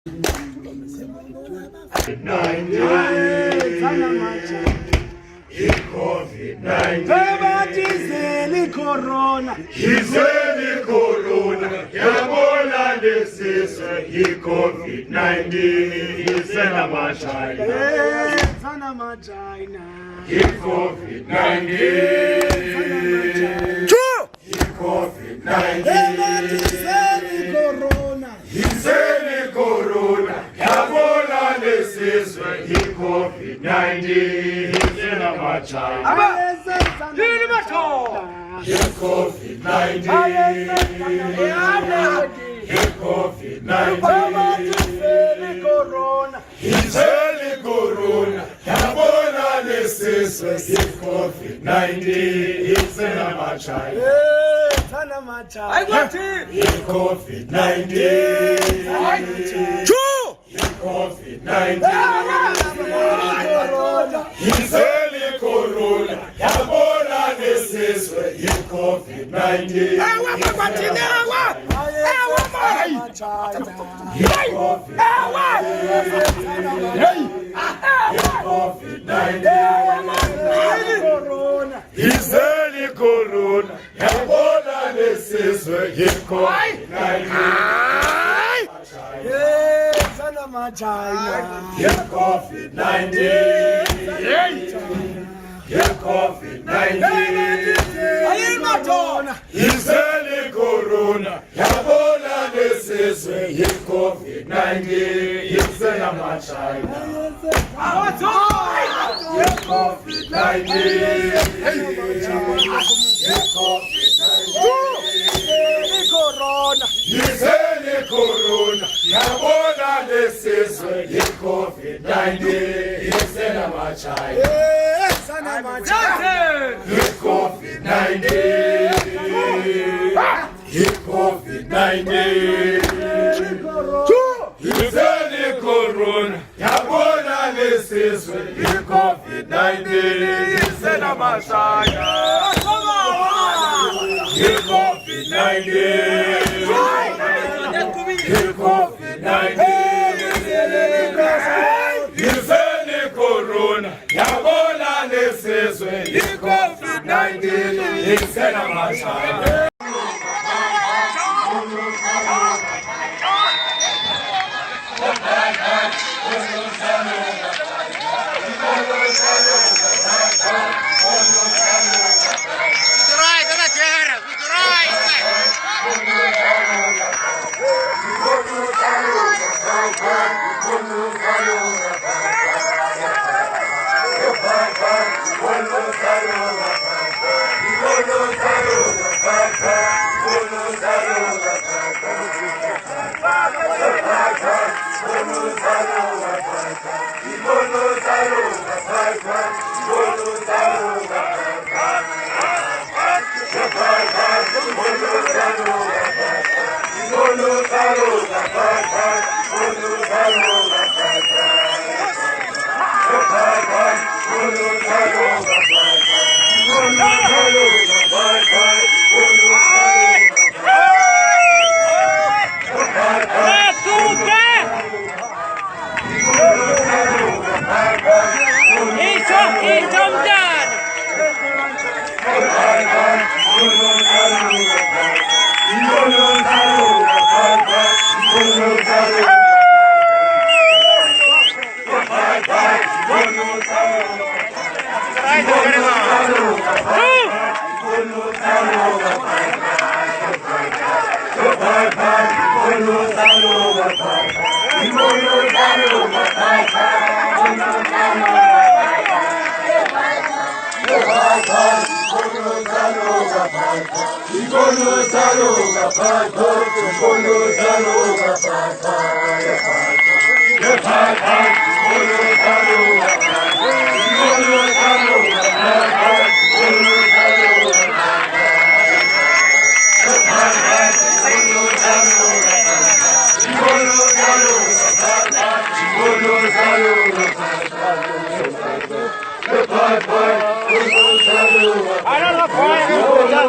COVID-19. Corona. Izeli corona. Yabona lesizwe i-COVID-19. Isena machina. Sana machina. I-COVID-19. I-COVID-19. Corona. Izeli corona. Yabona lesizwe i-COVID-19. Isena machina. COVID-19. COVID-19. Corona. Izeli corona. Yabona lesizwe i-COVID-19. Isena machina. Sana machina. COVID-19. COVID-19. Izeli corona. Yabona lesizwe i-COVID-19. Izeli corona. Yabona lesizwe i-COVID-19. Sana machina. COVID-19. COVID-19. Izeli corona. Yabona lesizwe i-COVID-19. Isena machina. COVID-19. Corona. Izeli corona. Yabona lesizwe i-COVID-19. Isena machina. Sana machina. COVID-19. COVID-19. Izeli corona. Yabona lesizwe i-COVID-19. Isena machina. COVID-19. COVID-19. Izeli corona. Yabona lesizwe i-COVID-19. Isena machina. I don't know.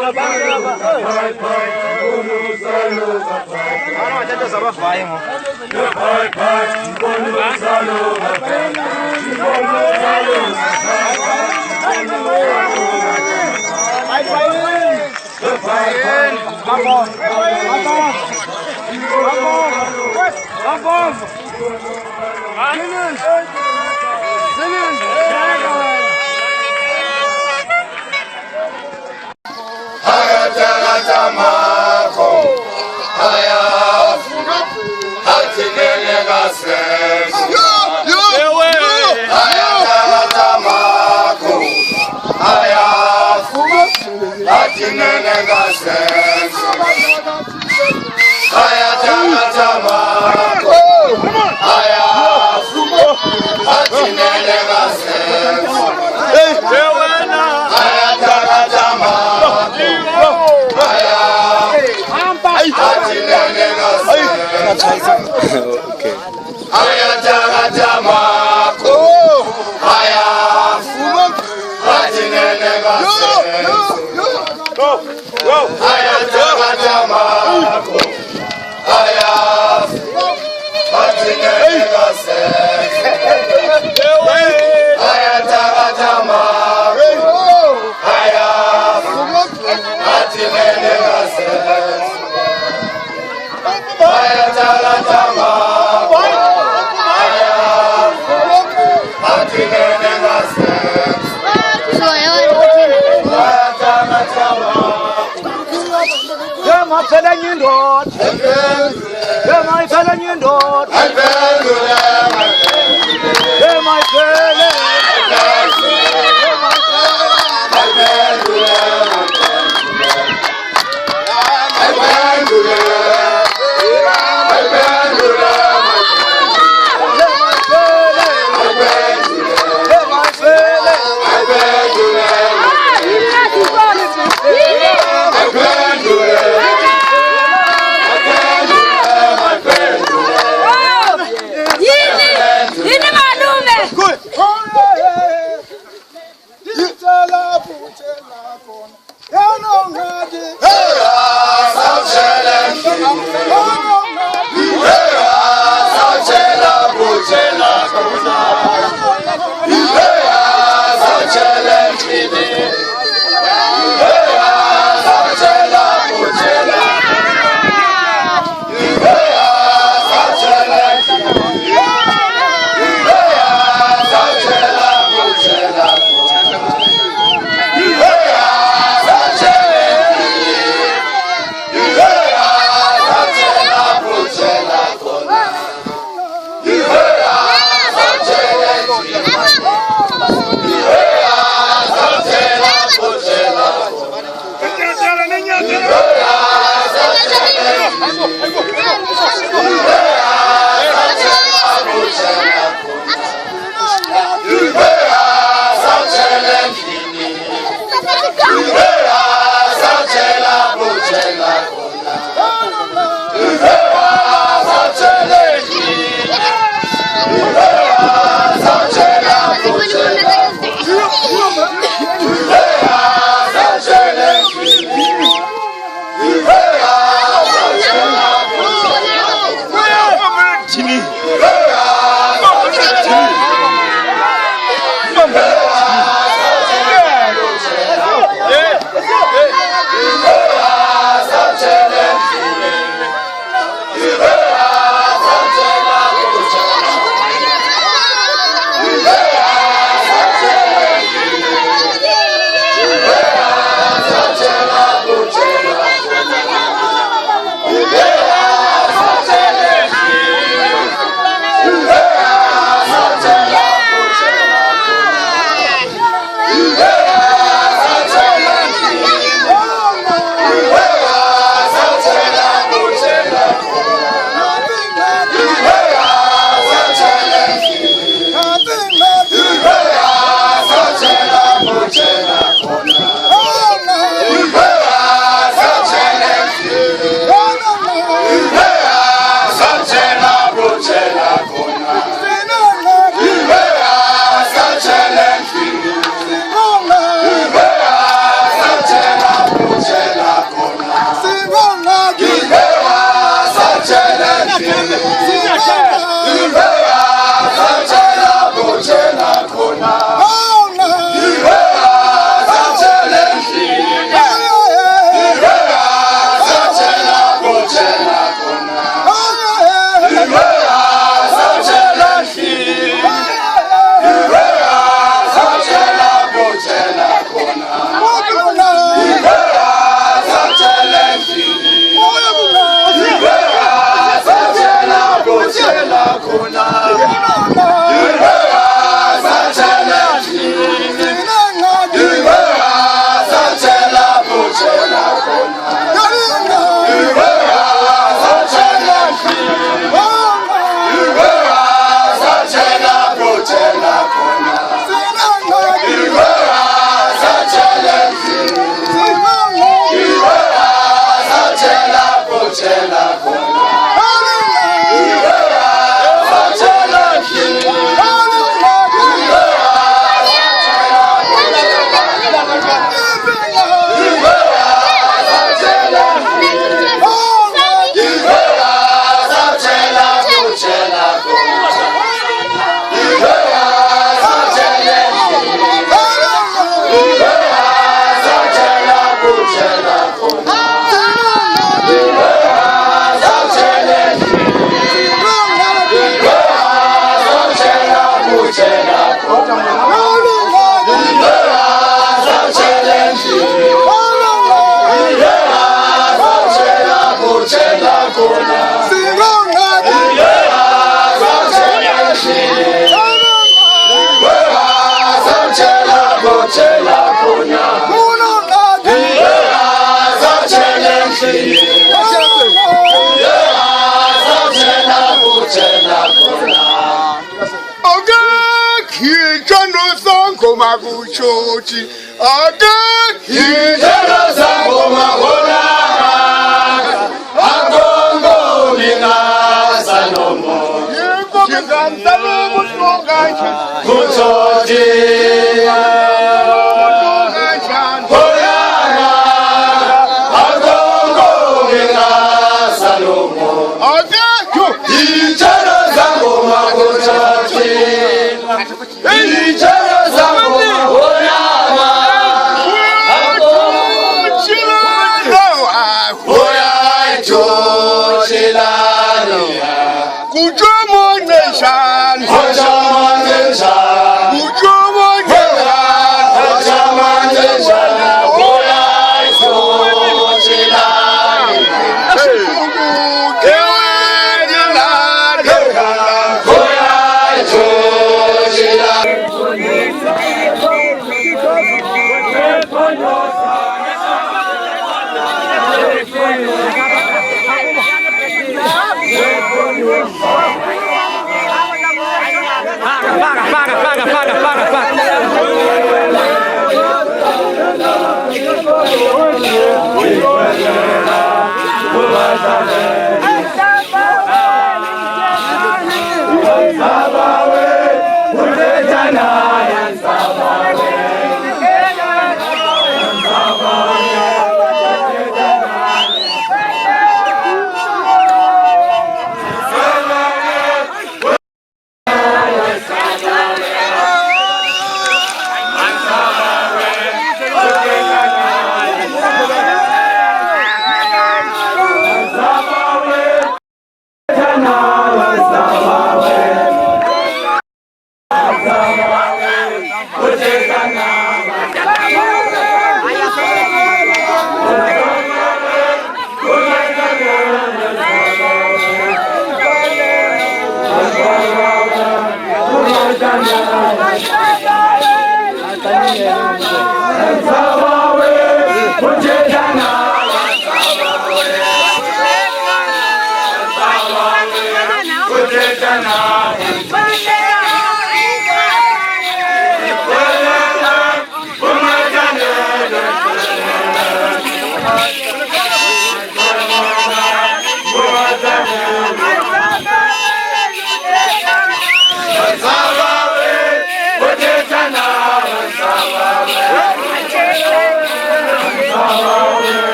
makuchochi ake ijelo zangu mahona agongo minasa nomo Chingantalo mutongacha kuchochi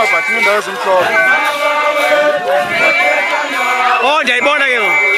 amabhathi indawo ezimhlophe. Oh, ndiyayibona ke ngoku.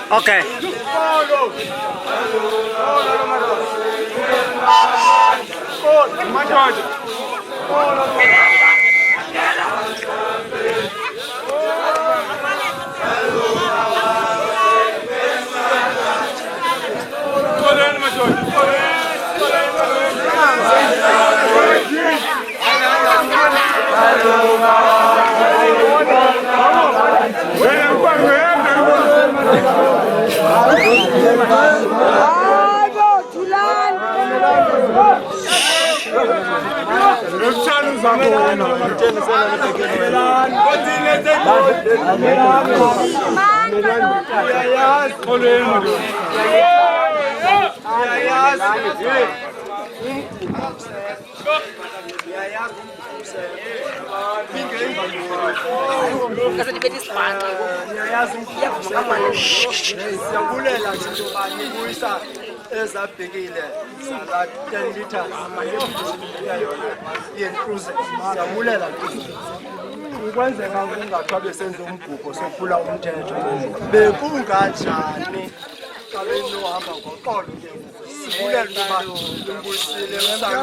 Okay. ezabhekile sala 10 liters yentruze siyabulela ukwenzeka ungathiwa besenza umgubho sophula umthetho bekunganjani xa benohamba ngoqolo ke sibulela ukuba umbusile usana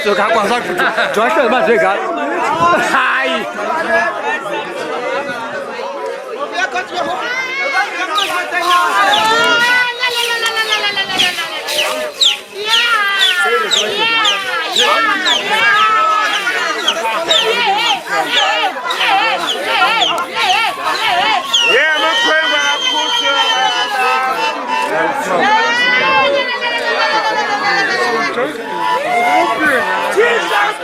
就看广上转身嘛，这个，嗨。Jesus!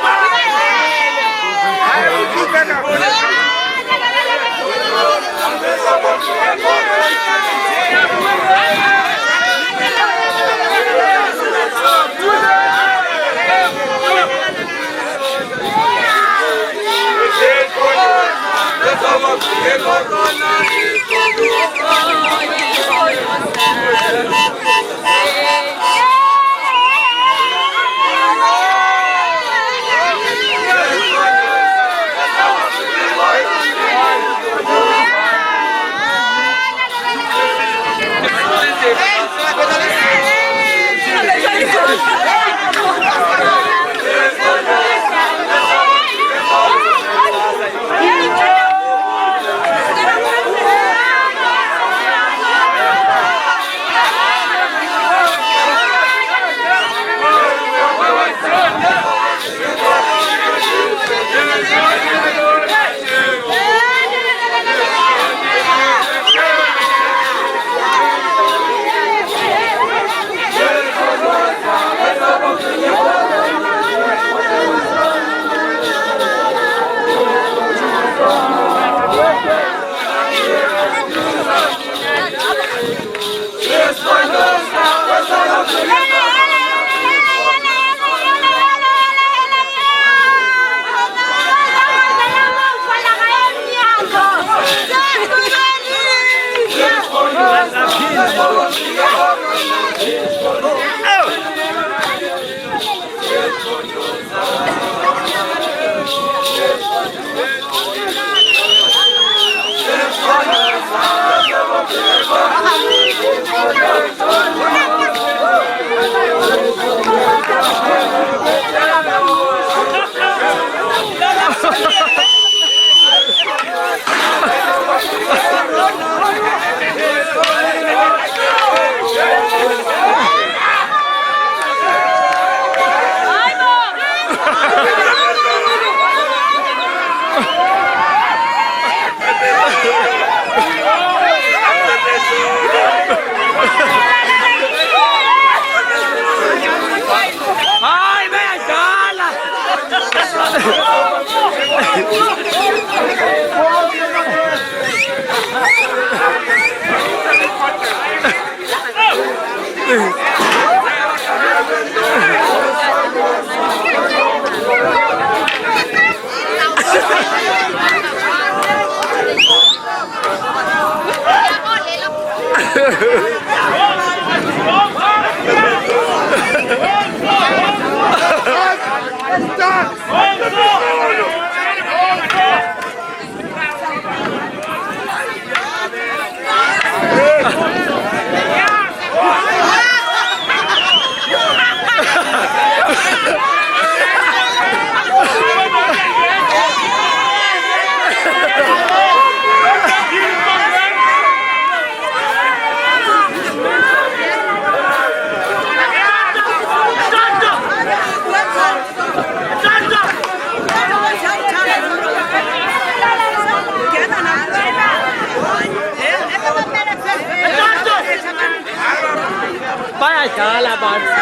Bayadala abantu.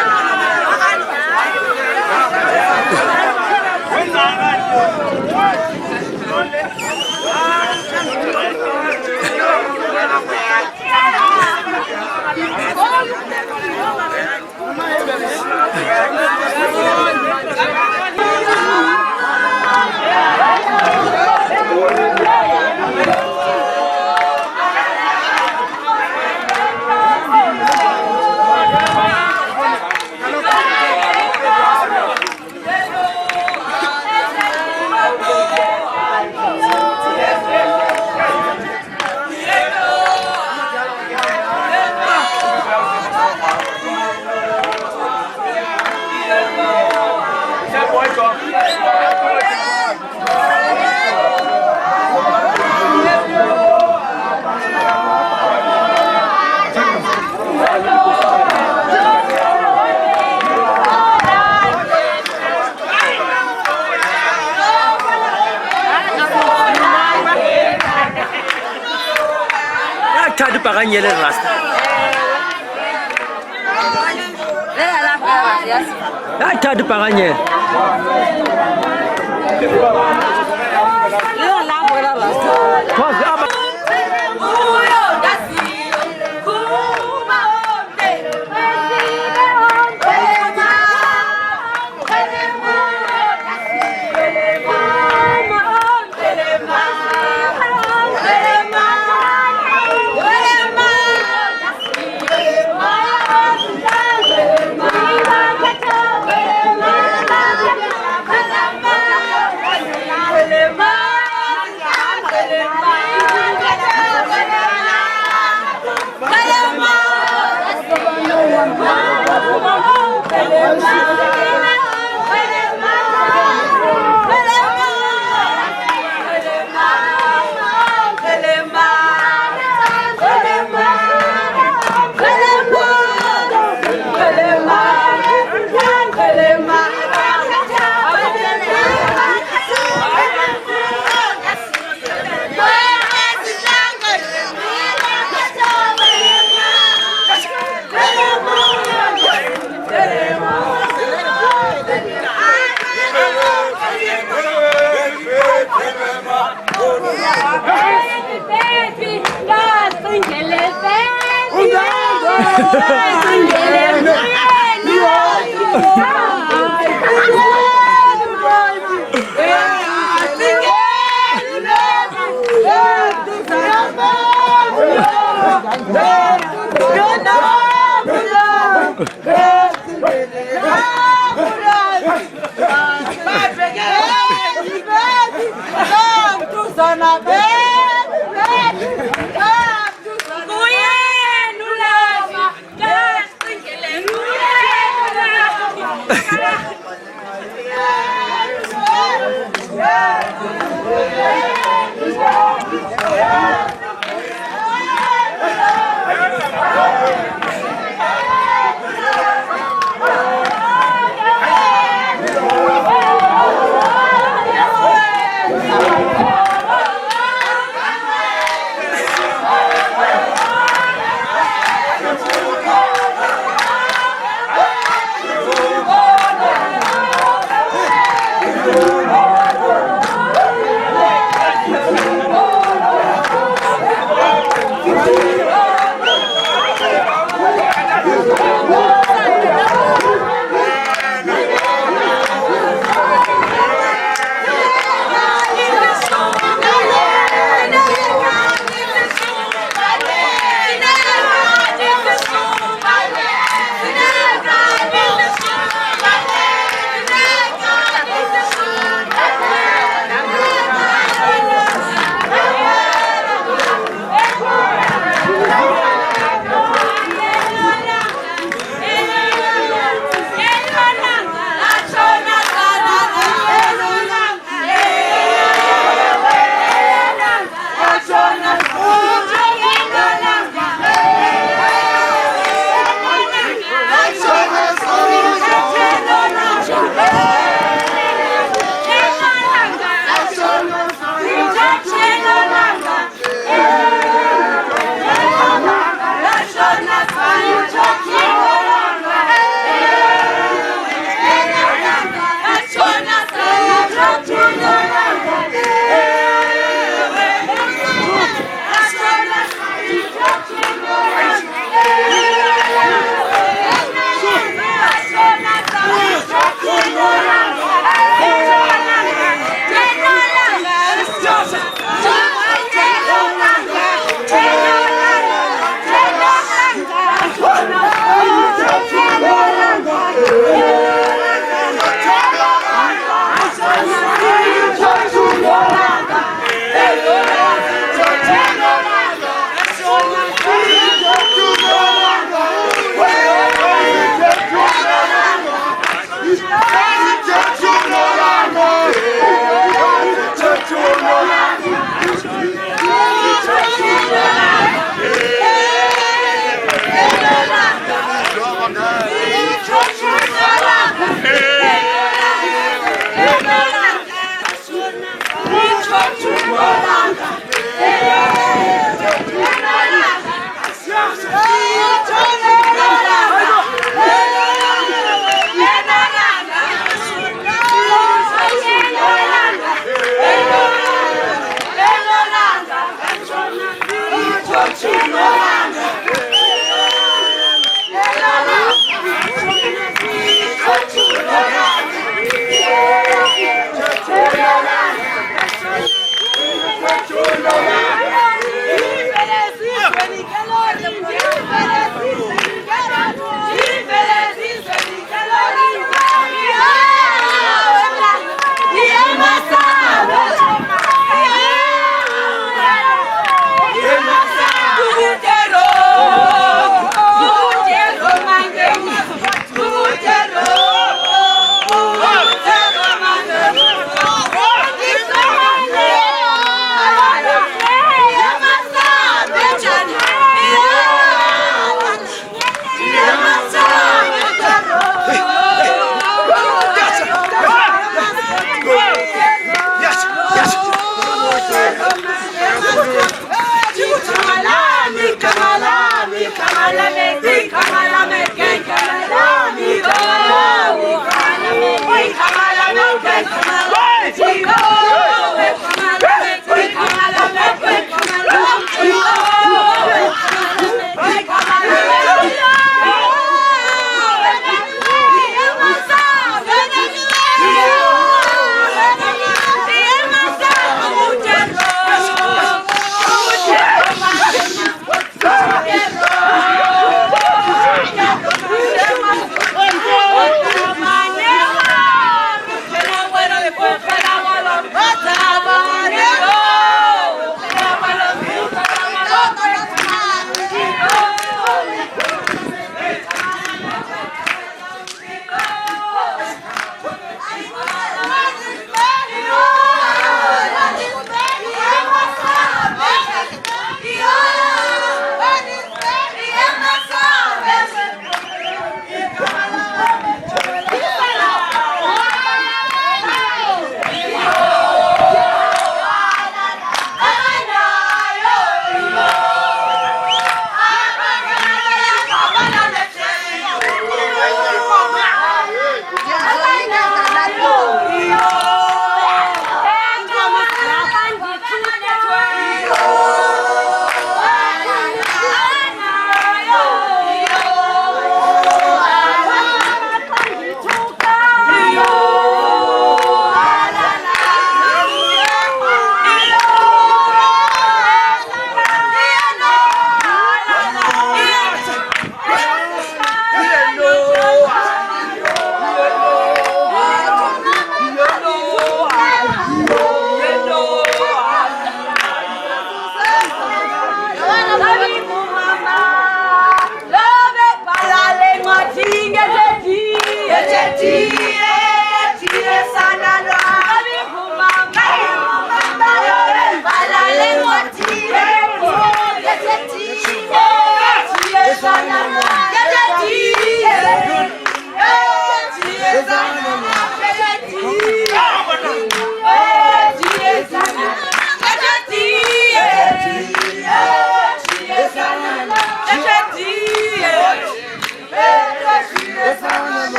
Tadi pakai nyeler rasta. Tadi pakai nyeler.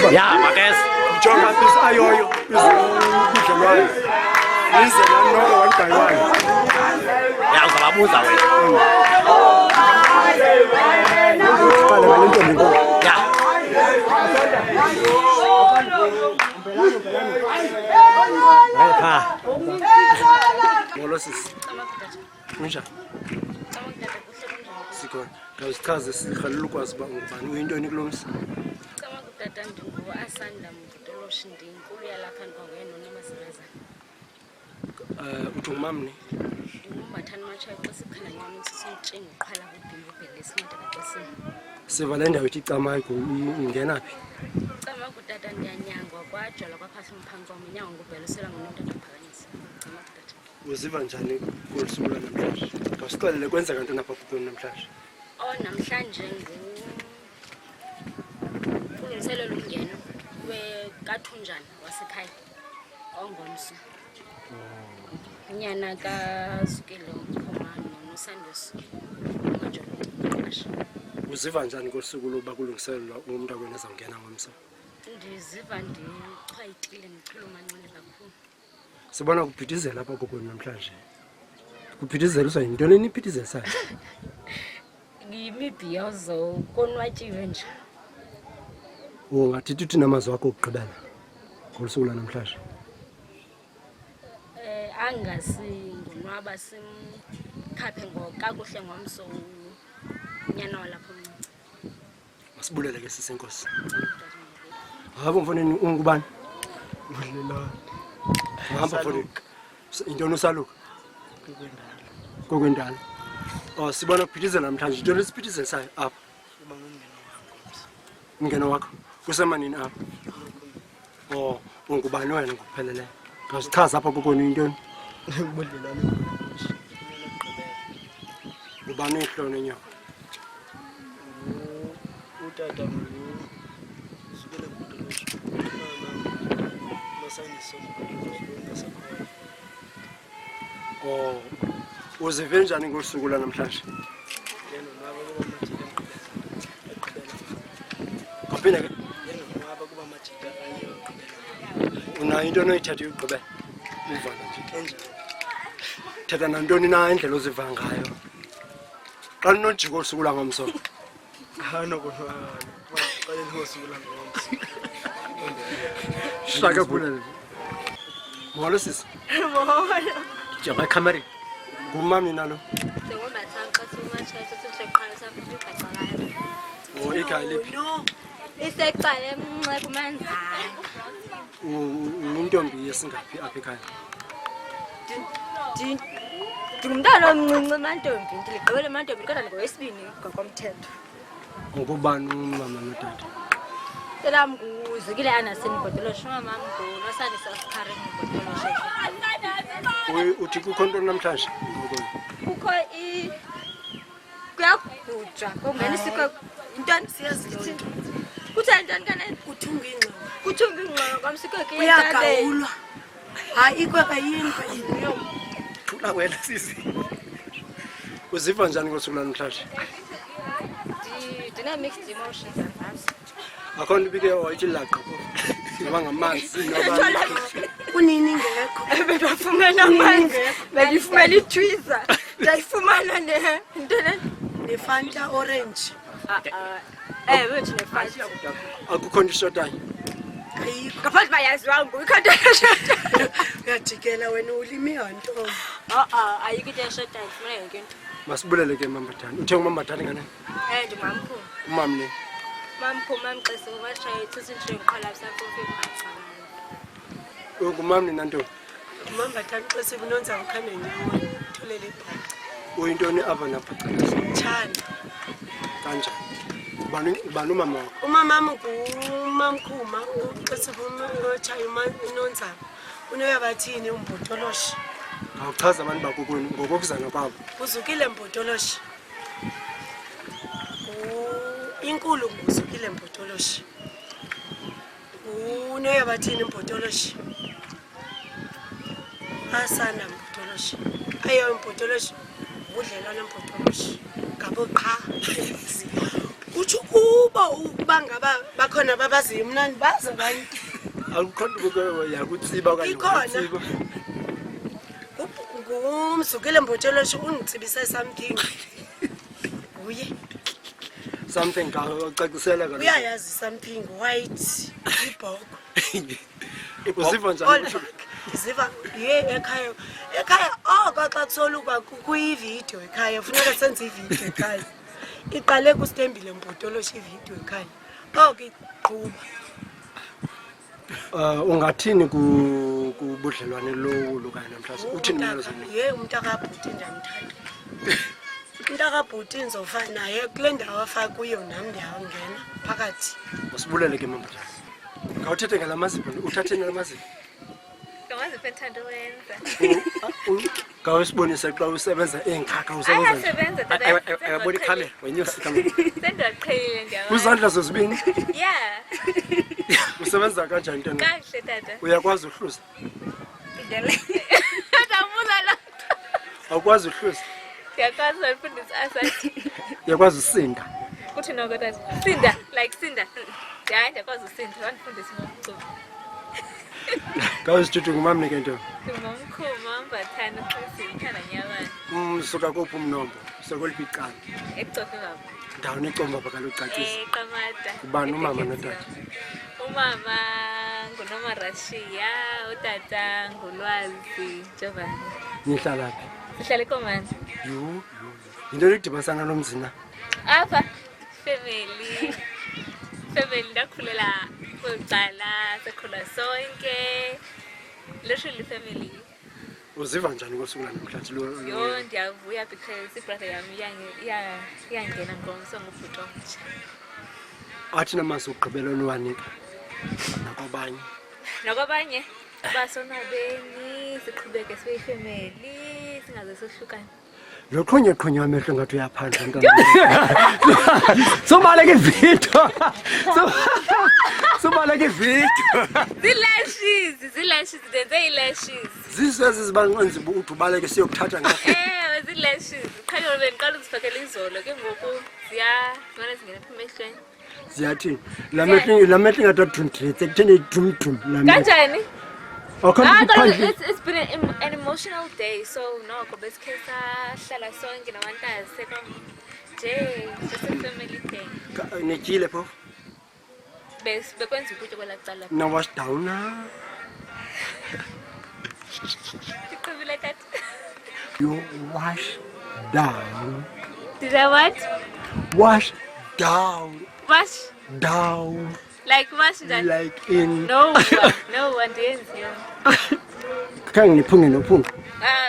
Yeah, Marcus. John has this ayoyo. Budlelwane. Listen, I know one by one. Yeah, uzababuza wena. Yeah. Ngolosis. Kunja. Sikhona. Ngawusichaze sihalela ukwazi ba ngubani uyintoni kulomsa. Cama kutata ndingu asanda Mbotoloshi ndinkulu yalapha Umngeno nomasiraza. Uthi ngumamni. Ngumbathani machayi kwesikhala nyama sisintshini uqhala kubhimba ubhele sincede kaXesini. Siva le ndawo ithi Cama ingena phi? Cama kutata ndiyanyangwa kwajola kwaphahla umphansi wam unyango ngubhelisela ngonomntana phakanyisa. Cama kutata. Uziva njani kulusuku namhlanje? Ngawusixelele kwenzeka ntoni apha kuphela namhlanje? Namhlanje kulungiselelo Umngeno wekaThunjana wasekhaya ongomso. Unyana kaZukile uMkhomane noSandosi majolo qasha. Uziva njani kulusuku loba kulungiselelwa umuntu akwena azawungena ngomso? Ndiziva ndichwayitile ndichulumancane kakhulu. Sibona kuphithizela apha kokweni namhlanje. Kuphithizeliswa yintoni niphithizelisayo? Yimibhiyozo konwatyiwe nje. Ungathithi uthi namazwi akho okugqibela ngolusuku namhlanje. Angasingonwaba simkhaphe ngokakuhle ngomso unyana walapha omncinci. Masibulele ke sisenkosi. Hamba mfoneni ungubani? Budlelwane. Hamba mfoneni. Intoni usaluka? Kokwendala. Sibona kuphithizela namhlanje into lesiphithizelisayo apha. Umngeno wakho kusemanini apha. Ungubani wena ngokupheleleyo? Ngasichaza apha kokoni intoni? Budlelwane. Ubani ihlone nyawo? Utata Zukile Budlelwane. Masandiso uzive njani ngolusuku namhlanje? Kaphinde ke unayo into onoyithatha uyigqibela uvala nje thetha nantoni na indlela oziva ngayo xa linojika olusuku langomso. Shaka bulele molo sisi Jonga ekhamereni. ngumami nalo Ndingombathanqa simachayi sesiqala saphuka ikhaya liphi? iseqale emnxe kumanzana. Uyintombi yesingaphi apha ekhaya? Ndingumntana omncinci emantombi ndiligqibele emantombi kodwa ndingowesibini ngokomthetho. Ngubani umama notata? Selam nguzukile Mbotoloshi umamam nguNosandisa Karen Mbotoloshi. Uthi kukho ntoni namhlanje? Kukho kuyagujwa kungena isikho intoni siyazithi kutheni ntoni kanene kuthunga ingxowa kwamsikho ke uyagawulwa hayi ikweka yini thula wena sisi. Uziva njani ngosuku namhlanje? Mixed emotions and akho nto ibike wayithi laqa ngoba ngamanzi noba kunini ngekho bendifumana amanzi bendifumana itwiza ndayifumana into le Fanta orange wethu ne-fight. akukho nto ishotayo. ayikho Ngaphandle bayaziwa nguwe ikhanda eshotayo. uyajikela wena ulimi yontombi. Ayikho into eshotayo, funa yonke into. Masibulele ke Mambatani. Uthe uMambatani ngane? Ndimamkhulu. Umam ne. Mamkhulu mamxesi ngobatshaye ithusa into engiqala sakofi phansi. Ungumam ni nanto. Umambatani xese kunonza ukhane nyawo tholele ibhaca. Uyintoni ava napha Thanda. kanjani? Ubani umama wakho? Umamami ngumamkhuma xese kunotshaya unonza. Unoyabathini umbotoloshi. Awuchaza abantu bakokweni ngokokuzana kwabo. Uzukile Mbotoloshi. Inkulu uzukile Mbotoloshi. Unoyabathini Mbotoloshi. Asana Mbotoloshi. Ayo Mbotoloshi. Budlelwane Mbotoloshi. Ngabo qha. Uthi ukuba ngaba bakhona babazi mnani baza abantu. Awukho yakutsiba okanye Ikhona. Ngumzukile Mbotoloshi ungitsibise something. Uye. something cacisela kaloku. Uyayazi something white ibhoko. Uziva njani? Ziva ekhaya xa kusoluka kuyivideo ekhaya funeka senze ivideo ekhaya. Iqale kusithembile Mbotoloshi ivideo ekhaya. Iqhuba. Ungathini kubudlelwane lowo kanye namhlanje? Uthini ngazo? Umntakabhuti ndiyamthanda. Umntakabhuti nizofana naye kule ndawo afaka kuyo nami ndiyangena phakathi. Usibulele ke Mambatani. Ngawuthethe ngalamazipho, uthatheni ngalamazipho. Ngamazipho ethanda wenza. Ngawusibonisa xa usebenza engikhakha usebenza. Ayasebenza Ayabona ikhale wenyusi kamera. Sendiyaqhelile ndiyabona. Uzandla zozibini. Yeah. Usebenza kanjani ntwana? Kahle tata. Uyakwazi uhluza? Ndabuza la. Awukwazi uhluza? Ndiyakwazi ukufundisa asathi. Uyakwazi usinda? Kuthi noko tata. Sinda, like sinda. Hayi ndiyakwazi usinda, wandifundisa ngomculo. Ngawusithuthi ngumamni ke nto. Ngumamkhulu Mambatani uxesi uthanda nyabani. Suka kuphi umnombo? Sokoliphi icala? Ekucofe baba. Ndawoni icomba bakalo ucacisa. Qamata. Ubani umama notata? Umama nguNomarashiya, utata ngulwazi Jovani. Nihlala phi? Sihlala eKomani. Yinto ekudibasana nomzina? Apha family ndakhulela kwicala sekhula sonke. Literally family. Uziva njani ngosuku namhlanje? Yo ndiyavuya because ibrother yami iyangena ngomso ngobhuti omtsha. Athi namasi ugqibelweni wanika nakwabanye basonwabeni siqhubeke sibe family singaze sohlukane. Lo qhonye amehlo ngathi uyaphandla ntwana. Sobaleke video. Sobaleke video. Zilashes denze ilashes. Zisezi zibanqenzi uthi ubaleke siyokuthatha ngathi. Zilashes. Qhalo bendiqala uzifakela izolo ke ngoku zimane zingena emehlweni. Ziyathini? Lamehlo ngathathunthithe kutheni idumdum lamehlo. Kanjani? It's been an emotional day, so no, because hlala sonke nabantazi sekho nje just a family thing. Nijile pho? Bekwenza ukutya kwelacala. Now wash down na. Iqhubile kat. You wash down. Did I what? Wash down. Wash Down. like wash that. Like in. No one didn't see. Khange niphunge nophunga.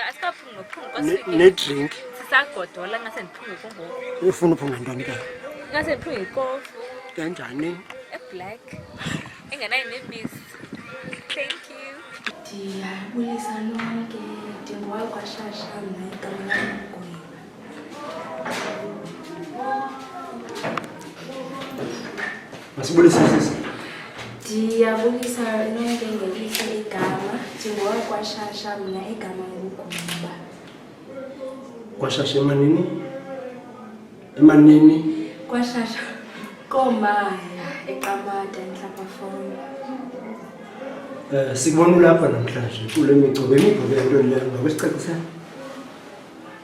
Asikaphunga nophunga Ne drink. Sisagodola ngase ndiphunge kongoku. Ufuna uphunga ntoni ke? Ngase ndiphunge ikofu. Kanjani? Black. Engenayo nebisi. Thank you. Ndiyabulisa lonke ndingowakwaShasha mna igama lam Umguyo. Masibulise sisi. Ndiyabulisa lonke ngelihle igama ndingowakwaShasha mna igama Umguyo. KwaShasha emanini? KwaShasha Komaya eQamata eNhlapafoni. Sikubona ulapha namhlanje kule migcobo yento leyo ngakwesicacisela.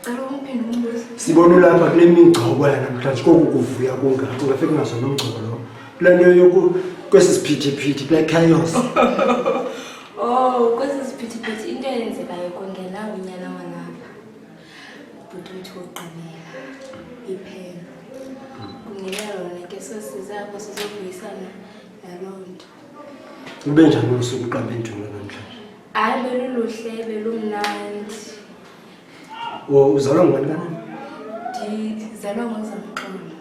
Cela ungiphinde umbuze. Sibona lapha kule mingcobo namhlanje koku kuvuya kungakho ungafika ngazo nomgcobo lo. Kule nto yoku kwesi siphithiphithi kule chaos. Oh, kwesi siphithiphithi into eyenzekayo kungena unyana walapha. Bhuti wethu woqamela iphela. Kungena lona ke sosizapho sizobuyisana naloo nto. Ube njani usuku uqambe induna namhlanje? Hayi beluluhle belumnandi. Uzalwa ngubani kanani? Ndizalwa ngozamxolo.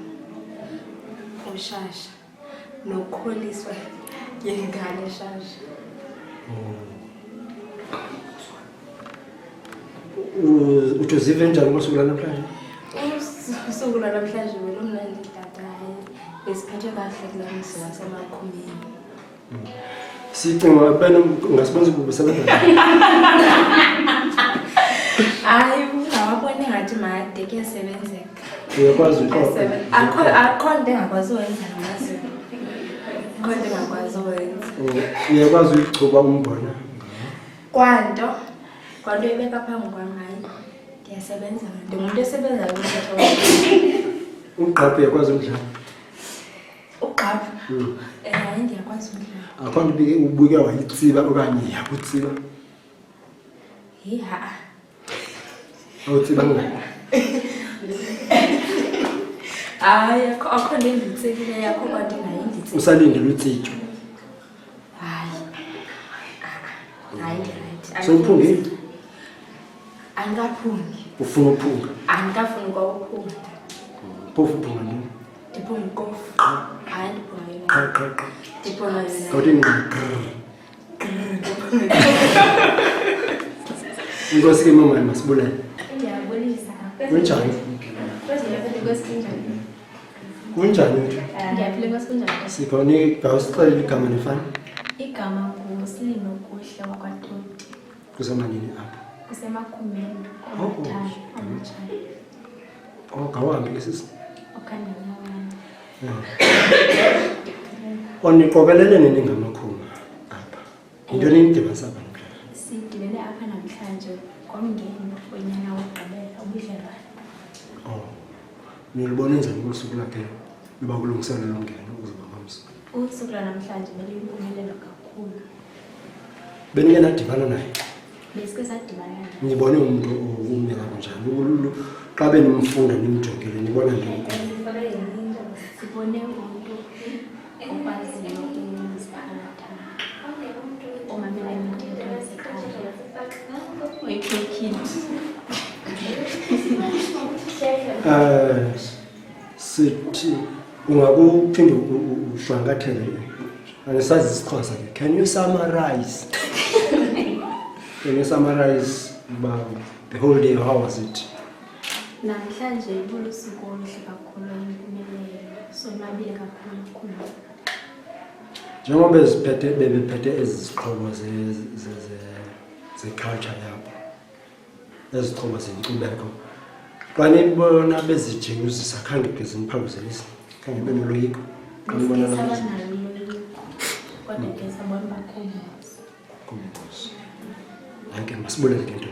Ushasha nokukholiswa yengane shasha. Uzive njani ngosuku namhlanje? Usuku namhlanje belumnandi tataye. Besiphethe kahle kula mzi wasemakhumeni. Sicinga phela ngasibona ukusebenza. Hayi ungawabona ngathi made kuyasebenzeka. Uyakwazi akho into engakwazi ukwenza ngazo. Konke engakwazi ukwenza. Uyakwazi ukuchuba umbona. Kwanto ibeka phambi kwami hayi. Ndiyasebenza ngumuntu esebenza ukuthi Uqaphe uyakwazi ukudlala. uqapha. Hayi ndiyakwazi ukudlala. Akho nto ubuke wayitsiba okanye yakutsiba. Ha. Awutsiba ngani? Hayi akho ndenditsekile yakho kodwa ngayinditse. Usalindele utsityo. Hayi right. So uphungi? Angikaphungi. Ufuna uphunga? Angikafuni ukuphunga. Phofu uphunga nini? Ndiphunga ikofu. Hayi ndiphunga. Qha. Ndiphunga yona. Kodwa Inkosi ke mama masibulele. Ndiyabulisa. Kunjani? Kunjani mntu? Ndiyaphila kwasikunjani? Sikhona igawusixelela igama nefana. Igama nguSilinokuhle wakwaToti. Kusemanini apha. Kusemakhumeni. Omtshana. Gawahambi ke sisi. Okhanyawana. Oniqokelele nini ngamakhuma apha? Into ninidibanisa apha namhlanje? Sidibene apha namhlanje komngeno unyana wogqibela ubudlelwane. Nilibona njani ngosuku lakhe liba kulungiselela umngeno ukuze bamamse? Usuku namhlanje beliyimpumelelo kakhulu. Benike nadibana naye? Besike sadibana naye. Nibone umuntu umnye kanjani? Xa benimfunda nimjongile nibona ntoni? Sibone umuntu okwaziyo ukuziphatha. Omamela imithetho yesekhaya. Uyikhokhile. Sithi ungakuphinde ushwankathele angisazi isiXhosa ke. Can you summarize? Can you summarize about the whole day? How was it? Namhlanje ibulusuku oluhle kakhulu impumelelo. Sonwabile kakhulu. Njengoba bebephethe ezi zixhobo ze-culture yabo, ezi zixhobo zenkcubeko, xa nibona bezijenguzisa khange ke ziniphakuzelise, khange benoloyiko xa nibona loo nto. Kodwa ke sabona bakhumbuza. Hayi ke masibulele ke nto.